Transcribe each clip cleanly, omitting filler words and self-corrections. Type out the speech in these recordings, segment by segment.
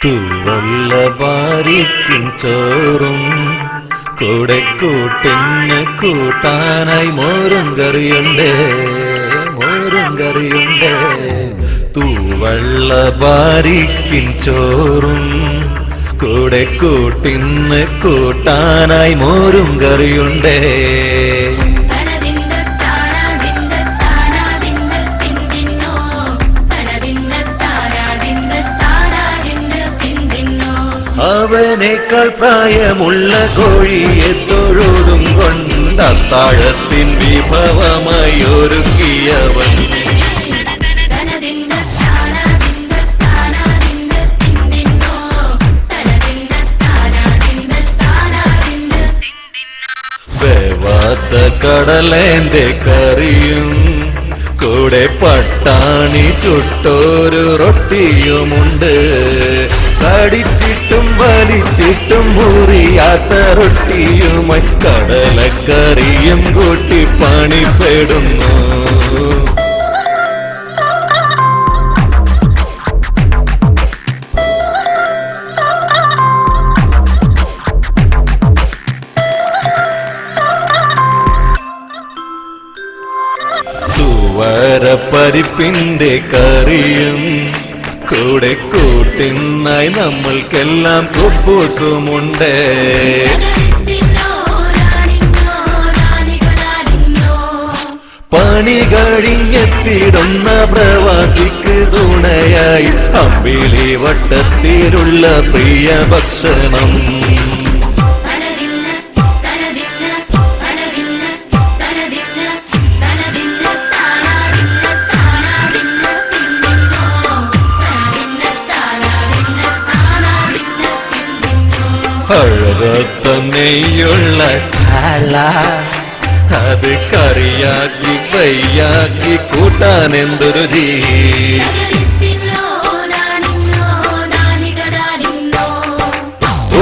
തൂവല്ല ഭാരിക്കും ചോറും കൂടെ കൂട്ടിന് കൂട്ടാനായി മോരും കറിയുണ്ട് തൂവള്ള ഭാരിക്കും ചോറും കൂടെ കൂട്ടിന് കൂട്ടാനായി മോരും കറിയുണ്ട്. അവനേക്കാൾ പ്രായമുള്ള കോഴിയെ തൊഴുതും കൊണ്ട് അത്താഴത്തിൻ വിഭവമായി ഒരുക്കിയവൻ. വേവാത്ത കടലേന്റെ കറിയും കൂടെ പട്ടാണി ചുട്ടൊരു റൊട്ടിയുമുണ്ട്. കടിച്ചിട്ടും വലിച്ചിട്ടും മുറിയാത്ത റൊട്ടിയുമായി കടലക്കറിയും കൂട്ടി പണിപ്പെടുന്നു. തുവരപ്പരിപ്പിന്റെ കറിയും കൂടെ കൂട്ടിനായി നമ്മൾക്കെല്ലാം കുബൂസുമുണ്ട്. പണി കഴിഞ്ഞെത്തിടുന്ന പ്രവാസിക്ക് തുണയായി അമ്പിളി വട്ടത്തിലുള്ള പ്രിയ ഭക്ഷണം. അഴകത്ത നെയ്യുള്ള ചാല അത് കറിയാക്കി ഫ്രൈയാക്കി കൂട്ടാൻ എന്തൊരു രുചി.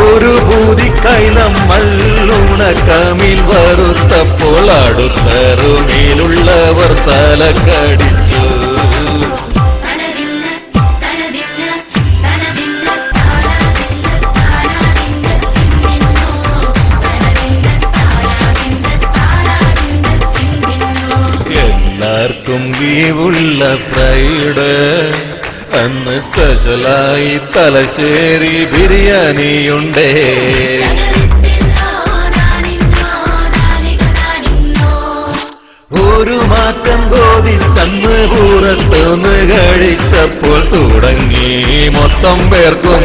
ഒരു പൂതിക്കായി നമ്മൾ ഉണക്കമീൻ വറുത്തപ്പോൾ അടുത്ത റൂമിലുള്ളവർ തലക്കടിച്ചു. എല്ലാവർക്കും ലീവുള്ള ഫ്രൈഡ് അന്ന് സ്പെഷ്യലായി തലശ്ശേരി ബിരിയാണിയുണ്ടേ. ഒരു മാറ്റം കോതിച്ചന്ന് പുറത്തുനിന്ന് കഴിച്ചപ്പോൾ തുടങ്ങി മൊത്തം പേർക്കും